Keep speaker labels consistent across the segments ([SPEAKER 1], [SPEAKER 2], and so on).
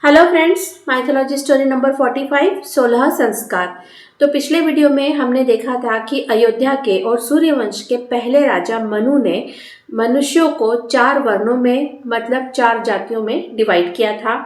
[SPEAKER 1] Hello friends, mythology story number 45 16 संस्कार। तो पिछले वीडियो में हमने देखा था कि अयोध्या के और सूर्यवंश के पहले राजा मनु ने मनुष्यों को 4 वर्णों में मतलब 4 जातियों में डिवाइड किया था।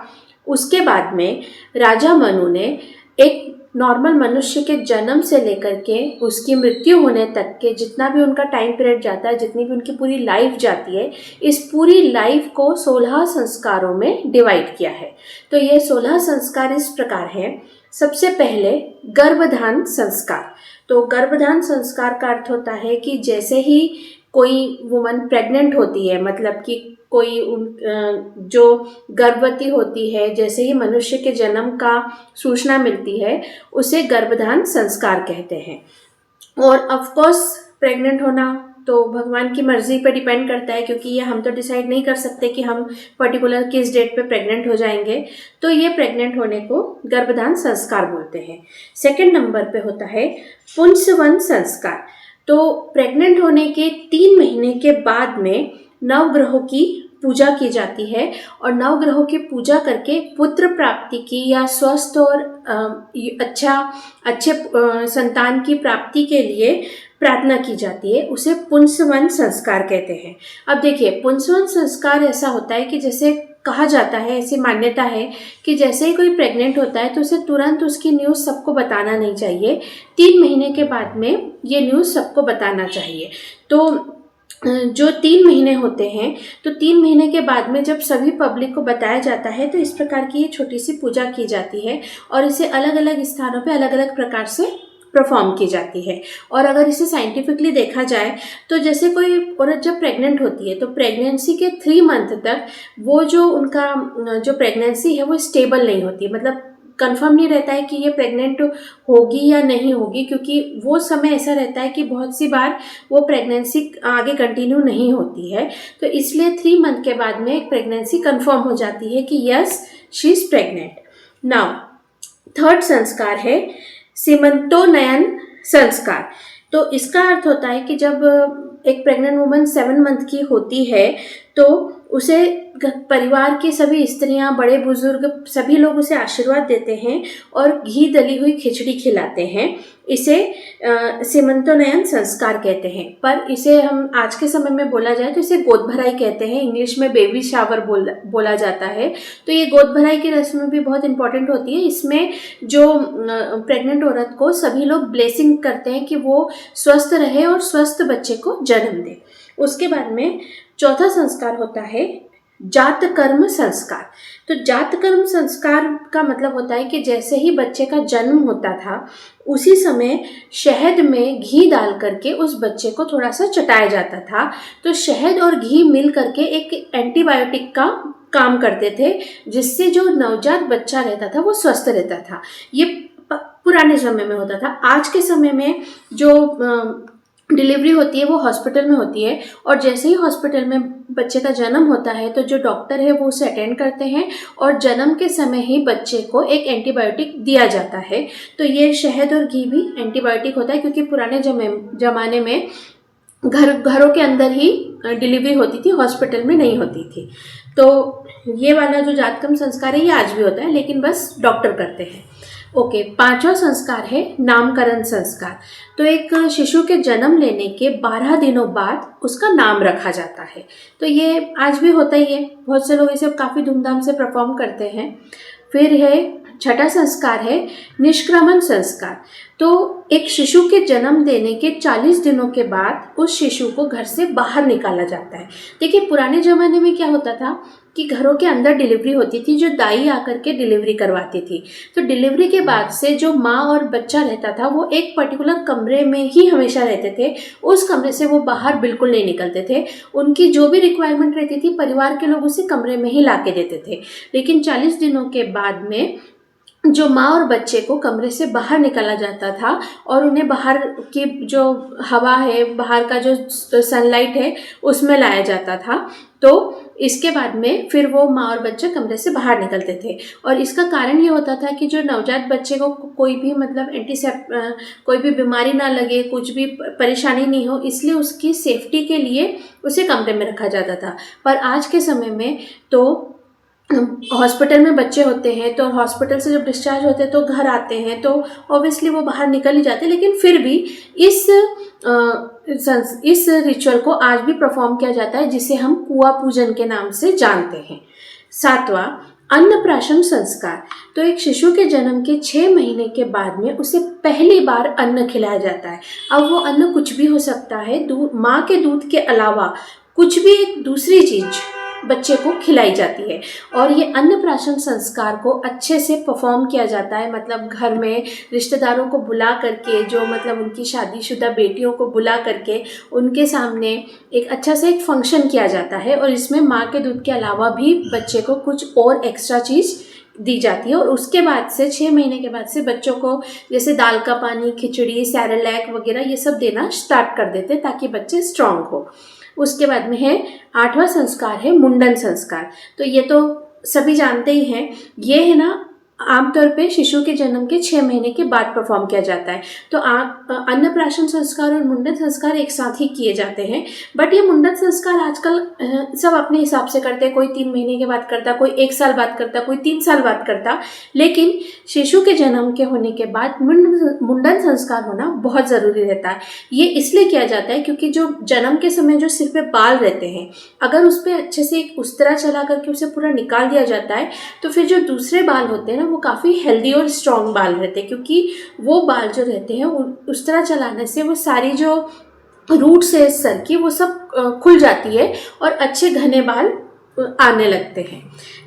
[SPEAKER 1] उसके बाद में राजा मनु ने एक नॉर्मल मनुष्य के जन्म से लेकर के उसकी मृत्यु होने तक के जितना भी उनका टाइम पीरियड जाता है, जितनी भी उनकी पूरी लाइफ जाती है, इस पूरी लाइफ को 16 संस्कारों में डिवाइड किया है। तो ये 16 संस्कार इस प्रकार हैं। सबसे पहले गर्भधान संस्कार। तो गर्भधान संस्कार का अर्थ होता है कि जैसे ही कोई वुमन प्रेग्नेंट होती है, मतलब कि कोई जो गर्भवती होती है, जैसे ही मनुष्य के जन्म का सूचना मिलती है, उसे गर्भधान संस्कार कहते हैं। और ऑफ कोर्स प्रेग्नेंट होना तो भगवान की मर्जी पे डिपेंड करता है, क्योंकि ये हम तो डिसाइड नहीं कर सकते कि हम पर्टिकुलर किस डेट पे प्रेग्नेंट हो जाएंगे। तो ये प्रेग्नेंट होने को गर्भधान संस्कार बोलते हैं। सेकंड नंबर पे होता है पुंसवन संस्कार। तो प्रेग्नेंट होने के 3 महीने के बाद में नवग्रहों की पूजा की जाती है और नवग्रहों की पूजा करके पुत्र प्राप्ति की या स्वस्थ और अच्छे संतान की प्राप्ति के लिए प्रार्थना की जाती है। उसे पुंसवन संस्कार कहते हैं। अब देखिए, पुंसवन संस्कार ऐसा होता है कि जैसे कहा जाता है, ऐसी मान्यता है कि जैसे ही कोई प्रेग्नेंट होता है तो उसे तुरंत उसकी न्यूज़ सबको बताना नहीं चाहिए। 3 महीने के बाद में ये न्यूज़ सबको बताना चाहिए। तो जो 3 महीने होते हैं, तो 3 महीने के बाद में जब सभी पब्लिक को बताया जाता है, तो इस प्रकार की ये छोटी सी पूजा की जाती है और इसे अलग अलग स्थानों पे अलग अलग प्रकार से परफॉर्म की जाती है। और अगर इसे साइंटिफिकली देखा जाए तो जैसे कोई औरत जब प्रेग्नेंट होती है तो प्रेगनेंसी के 3 मंथ तक वो जो उनका जो प्रेगनेंसी है वो स्टेबल नहीं होती, मतलब कंफर्म नहीं रहता है कि ये प्रेग्नेंट होगी या नहीं होगी, क्योंकि वो समय ऐसा रहता है कि बहुत सी बार वो प्रेगनेंसी आगे कंटिन्यू नहीं होती है। तो इसलिए 3 मंथ के बाद में एक प्रेगनेंसी कंफर्म हो जाती है कि yes, she is pregnant. Now third संस्कार है सीमंतोनयन संस्कार। तो इसका अर्थ होता है कि जब एक प्रेग्नेंट वुमन 7 मंथ की होती है तो उसे परिवार की सभी स्त्रियां, बड़े बुजुर्ग सभी लोग उसे आशीर्वाद देते हैं और घी दली हुई खिचड़ी खिलाते हैं। इसे सीमंतोनयन संस्कार कहते हैं। पर इसे हम आज के समय में बोला जाए तो इसे गोद भराई कहते हैं। इंग्लिश में बेबी शावर बोला जाता है। तो ये गोद भराई की रस्म भी बहुत इंपॉर्टेंट होती है। इसमें जो प्रेग्नेंट औरत को सभी लोग ब्लेसिंग करते हैं कि वो स्वस्थ रहे और स्वस्थ बच्चे को जन्म दे। उसके बाद में चौथा संस्कार होता है जात कर्म संस्कार। तो जात कर्म संस्कार का मतलब होता है कि जैसे ही बच्चे का जन्म होता था, उसी समय शहद में घी डाल करके उस बच्चे को थोड़ा सा चटाया जाता था। तो शहद और घी मिल करके एक एंटीबायोटिक का काम करते थे, जिससे जो नवजात बच्चा रहता था वो स्वस्थ रहता था। ये पुराने समय में होता था। आज के समय में जो डिलीवरी होती है वो हॉस्पिटल में होती है, और जैसे ही हॉस्पिटल में बच्चे का जन्म होता है तो जो डॉक्टर है वो उसे अटेंड करते हैं और जन्म के समय ही बच्चे को एक एंटीबायोटिक दिया जाता है। तो ये शहद और घी भी एंटीबायोटिक होता है, क्योंकि पुराने ज़माने में घरों के अंदर ही डिलीवरी होती थी, हॉस्पिटल में नहीं होती थी। तो ये वाला जो जातकर्म संस्कार है ये आज भी होता है, लेकिन बस डॉक्टर करते हैं। ओके, 5वां संस्कार है नामकरण संस्कार। तो एक शिशु के जन्म लेने के 12 दिनों बाद उसका नाम रखा जाता है। तो ये आज भी होता ही है, बहुत से लोग इसे काफ़ी धूमधाम से परफॉर्म करते हैं। फिर है 6वां संस्कार है निष्क्रमण संस्कार। तो एक शिशु के जन्म देने के 40 दिनों के बाद उस शिशु को घर से बाहर निकाला जाता है। देखिए, पुराने ज़माने में क्या होता था कि घरों के अंदर डिलीवरी होती थी, जो दाई आकर के डिलीवरी करवाती थी। तो डिलीवरी के बाद से जो माँ और बच्चा रहता था वो एक पर्टिकुलर कमरे में ही हमेशा रहते थे। उस कमरे से वो बाहर बिल्कुल नहीं निकलते थे। उनकी जो भी रिक्वायरमेंट रहती थी परिवार के लोग उसे कमरे में ही ला के देते थे। लेकिन 40 दिनों के बाद में जो माँ और बच्चे को कमरे से बाहर निकाला जाता था और उन्हें बाहर की जो हवा है, बाहर का जो सनलाइट है, उसमें लाया जाता था। तो इसके बाद में फिर वो माँ और बच्चे कमरे से बाहर निकलते थे। और इसका कारण ये होता था कि जो नवजात बच्चे को कोई भी मतलब कोई भी बीमारी ना लगे, कुछ भी परेशानी नहीं हो, इसलिए उसकी सेफ्टी के लिए उसे कमरे में रखा जाता था। पर आज के समय में तो हॉस्पिटल में बच्चे होते हैं तो हॉस्पिटल से जब डिस्चार्ज होते हैं तो घर आते हैं तो ऑब्वियसली वो बाहर निकल ही जाते हैं, लेकिन फिर भी इस इस रिचुअल को आज भी परफॉर्म किया जाता है, जिसे हम कुआं पूजन के नाम से जानते हैं। 7वां, अन्नप्राशन संस्कार। तो एक शिशु के जन्म के 6 महीने के बाद में उसे पहली बार अन्न खिलाया जाता है। अब वो अन्न कुछ भी हो सकता है, माँ के दूध के अलावा कुछ भी एक दूसरी चीज बच्चे को खिलाई जाती है। और ये अन्नप्राशन संस्कार को अच्छे से परफॉर्म किया जाता है, मतलब घर में रिश्तेदारों को बुला करके, जो मतलब उनकी शादीशुदा बेटियों को बुला करके उनके सामने एक अच्छा से एक फंक्शन किया जाता है, और इसमें माँ के दूध के अलावा भी बच्चे को कुछ और एक्स्ट्रा चीज़ दी जाती है। और उसके बाद से 6 महीने के बाद से बच्चों को जैसे दाल का पानी, खिचड़ी, सैरेलैक वगैरह ये सब देना स्टार्ट कर देते हैं ताकि बच्चे स्ट्रांग हो। उसके बाद में है 8वां संस्कार है मुंडन संस्कार। तो ये तो सभी जानते ही हैं, ये है ना आमतौर पे शिशु के जन्म के 6 महीने के बाद परफॉर्म किया जाता है। तो अन्नप्राशन संस्कार और मुंडन संस्कार एक साथ ही किए जाते हैं। बट ये मुंडन संस्कार आजकल सब अपने हिसाब से करते हैं, कोई 3 महीने के बाद करता, कोई 1 साल बाद करता, कोई 3 साल बाद करता। लेकिन शिशु के जन्म के होने के बाद मुंडन संस्कार होना बहुत ज़रूरी रहता है। ये इसलिए किया जाता है क्योंकि जो जन्म के समय जो सिर पे बाल रहते हैं, अगर उस पर अच्छे से एक उस्तरा चला करके उसे पूरा निकाल दिया जाता है तो फिर जो दूसरे बाल होते हैं ना वो काफ़ी हेल्दी और स्ट्रॉन्ग बाल रहते हैं, क्योंकि वो बाल जो रहते हैं उस तरह चलाने से वो सारी जो रूट्स है सर की वो सब खुल जाती है और अच्छे घने बाल आने लगते हैं।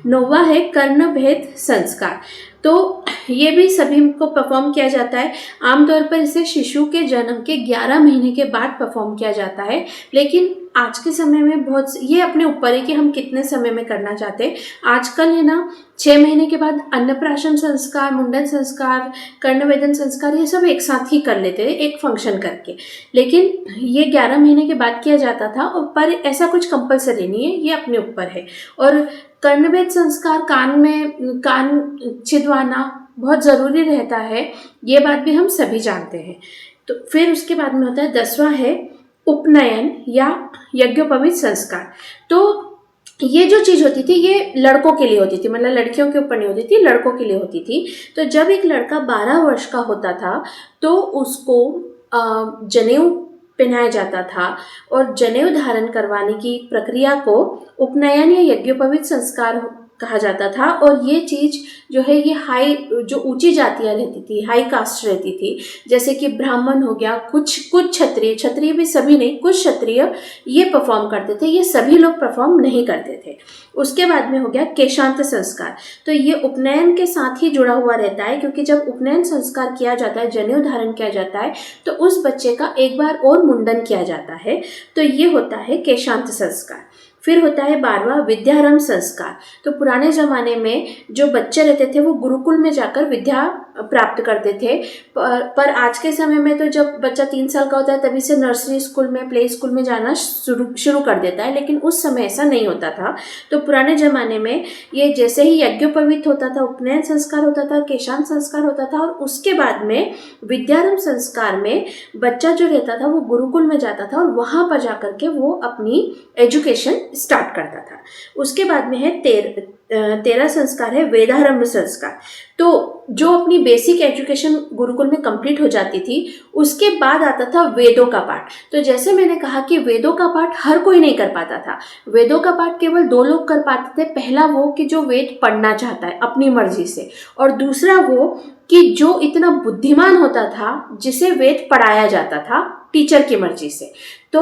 [SPEAKER 1] 9वां है कर्णभेद संस्कार। तो ये भी सभी को परफॉर्म किया जाता है। आमतौर पर इसे शिशु के जन्म के 11 महीने के बाद परफॉर्म किया जाता है, लेकिन आज के समय में बहुत ये अपने ऊपर है कि हम कितने समय में करना चाहते हैं। आजकल है ना 6 महीने के बाद अन्नप्राशन संस्कार, मुंडन संस्कार, कर्णवेदन संस्कार ये सब एक साथ ही कर लेते हैं एक फंक्शन करके, लेकिन ये 11 महीने के बाद किया जाता था। और पर ऐसा कुछ कंपलसरी नहीं है, ये अपने ऊपर है। और कर्णवेद संस्कार, कान छिदवाना बहुत ज़रूरी रहता है, ये बात भी हम सभी जानते हैं। तो फिर उसके बाद में होता है 10वां है उपनयन या यज्ञोपवीत संस्कार। तो ये जो चीज़ होती थी ये लड़कों के लिए होती थी, मतलब लड़कियों के ऊपर नहीं होती थी, लड़कों के लिए होती थी। तो जब एक लड़का 12 वर्ष का होता था तो उसको जनेऊ पहनाया जाता था, और जनेऊ धारण करवाने की प्रक्रिया को उपनयन या यज्ञोपवीत संस्कार कहा जाता था। और ये चीज़ जो है ये जो ऊंची जातियाँ रहती थी, हाई कास्ट रहती थी, जैसे कि ब्राह्मण हो गया, कुछ क्षत्रिय भी सभी नहीं, कुछ क्षत्रिय ये परफॉर्म करते थे, ये सभी लोग परफॉर्म नहीं करते थे। उसके बाद में हो गया केशांत संस्कार। तो ये उपनयन के साथ ही जुड़ा हुआ रहता है, क्योंकि जब उपनयन संस्कार किया जाता है, जनेऊ धारण किया जाता है, तो उस बच्चे का एक बार और मुंडन किया जाता है। तो ये होता है केशांत संस्कार। फिर होता है 12वां विद्यारंभ संस्कार। तो पुराने ज़माने में जो बच्चे रहते थे वो गुरुकुल में जाकर विद्या प्राप्त करते थे, पर आज के समय में तो जब बच्चा 3 साल का होता है तभी से नर्सरी स्कूल में, प्ले स्कूल में जाना शुरू कर देता है, लेकिन उस समय ऐसा नहीं होता था। तो पुराने ज़माने में ये जैसे ही यज्ञोपवीत होता था, उपनयन संस्कार होता था, केशांत संस्कार होता था, और उसके बाद में विद्यारंभ संस्कार में बच्चा जो रहता था वो गुरुकुल में जाता था और वहाँ पर जाकर के वो अपनी एजुकेशन स्टार्ट करता था। उसके बाद में है 13 संस्कार है वेदारंभ संस्कार। तो जो अपनी बेसिक एजुकेशन गुरुकुल में कंप्लीट हो जाती थी, उसके बाद आता था वेदों का पाठ। तो जैसे मैंने कहा कि वेदों का पाठ हर कोई नहीं कर पाता था, वेदों का पाठ केवल 2 लोग कर पाते थे। पहला वो कि जो वेद पढ़ना चाहता है अपनी मर्जी से, और दूसरा वो कि जो इतना बुद्धिमान होता था जिसे वेद पढ़ाया जाता था टीचर की मर्जी से। तो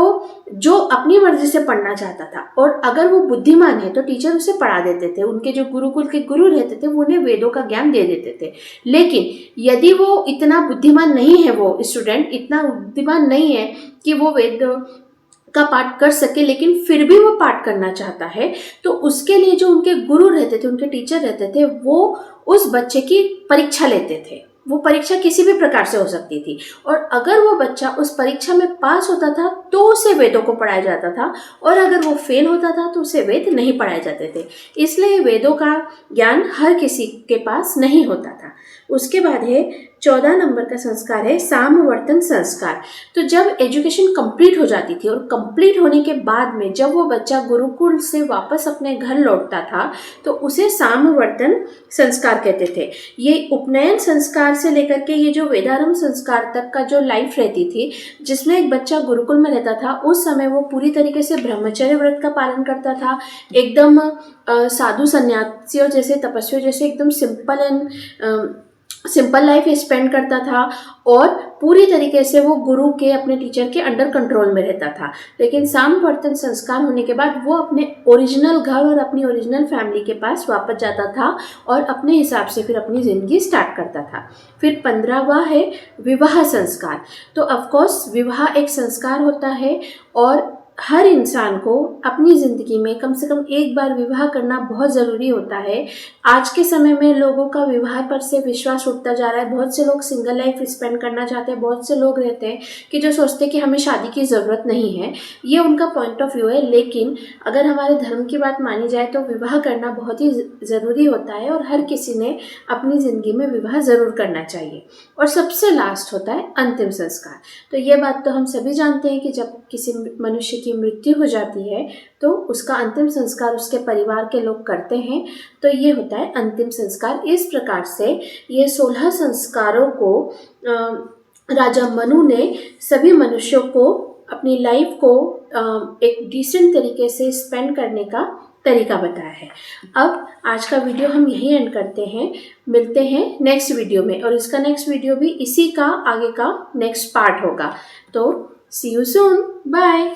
[SPEAKER 1] जो अपनी मर्जी से पढ़ना चाहता था और अगर वो बुद्धिमान है तो टीचर उसे पढ़ा देते थे, उनके जो गुरुकुल के गुरु रहते थे वो उन्हें वेदों का ज्ञान दे देते थे। लेकिन यदि वो इतना बुद्धिमान नहीं है, वो स्टूडेंट इतना बुद्धिमान नहीं है कि वो वेद का पाठ कर सके, लेकिन फिर भी वो पाठ करना चाहता है, तो उसके लिए जो उनके गुरु रहते थे, उनके टीचर रहते थे, वो उस बच्चे की परीक्षा लेते थे। वो परीक्षा किसी भी प्रकार से हो सकती थी, और अगर वो बच्चा उस परीक्षा में पास होता था तो उसे वेदों को पढ़ाया जाता था, और अगर वो फेल होता था तो उसे वेद नहीं पढ़ाए जाते थे। इसलिए वेदों का ज्ञान हर किसी के पास नहीं होता था। उसके बाद है 14 नंबर का संस्कार है सामवर्तन संस्कार। तो जब एजुकेशन कंप्लीट हो जाती थी और कंप्लीट होने के बाद में जब वो बच्चा गुरुकुल से वापस अपने घर लौटता था तो उसे सामवर्तन संस्कार कहते थे। ये उपनयन संस्कार से लेकर के ये जो वेदारंभ संस्कार तक का जो लाइफ रहती थी, जिसमें एक बच्चा गुरुकुल में रहता था, उस समय वो पूरी तरीके से ब्रह्मचर्य व्रत का पालन करता था, एकदम साधु सन्यासियों जैसे, तपस्वियों जैसे एकदम सिंपल लाइफ स्पेंड करता था, और पूरी तरीके से वो गुरु के, अपने टीचर के अंडर कंट्रोल में रहता था। लेकिन सामवर्तन संस्कार होने के बाद वो अपने ओरिजिनल घर और अपनी ओरिजिनल फैमिली के पास वापस जाता था और अपने हिसाब से फिर अपनी ज़िंदगी स्टार्ट करता था। फिर 15वां है विवाह संस्कार। तो ऑफकोर्स विवाह एक संस्कार होता है, और हर इंसान को अपनी ज़िंदगी में कम से कम एक बार विवाह करना बहुत ज़रूरी होता है। आज के समय में लोगों का विवाह पर से विश्वास उठता जा रहा है। बहुत से लोग सिंगल लाइफ स्पेंड करना चाहते हैं, बहुत से लोग रहते हैं कि जो सोचते हैं कि हमें शादी की ज़रूरत नहीं है। ये उनका पॉइंट ऑफ व्यू है, लेकिन अगर हमारे धर्म की बात मानी जाए तो विवाह करना बहुत ही ज़रूरी होता है, और हर किसी ने अपनी ज़िंदगी में विवाह ज़रूर करना चाहिए। और सबसे लास्ट होता है अंतिम संस्कार। तो ये बात तो हम सभी जानते हैं कि जब किसी मनुष्य की मृत्यु हो जाती है तो उसका अंतिम संस्कार उसके परिवार के लोग करते हैं। तो ये होता है अंतिम संस्कार। इस प्रकार से ये 16 संस्कारों को राजा मनु ने सभी मनुष्यों को अपनी लाइफ को एक डिसेंट तरीके से स्पेंड करने का तरीका बताया है। अब आज का वीडियो हम यहीं एंड करते हैं, मिलते हैं नेक्स्ट वीडियो में, और इसका नेक्स्ट वीडियो भी इसी का आगे का नेक्स्ट पार्ट होगा। तो सी यू सून, बाय।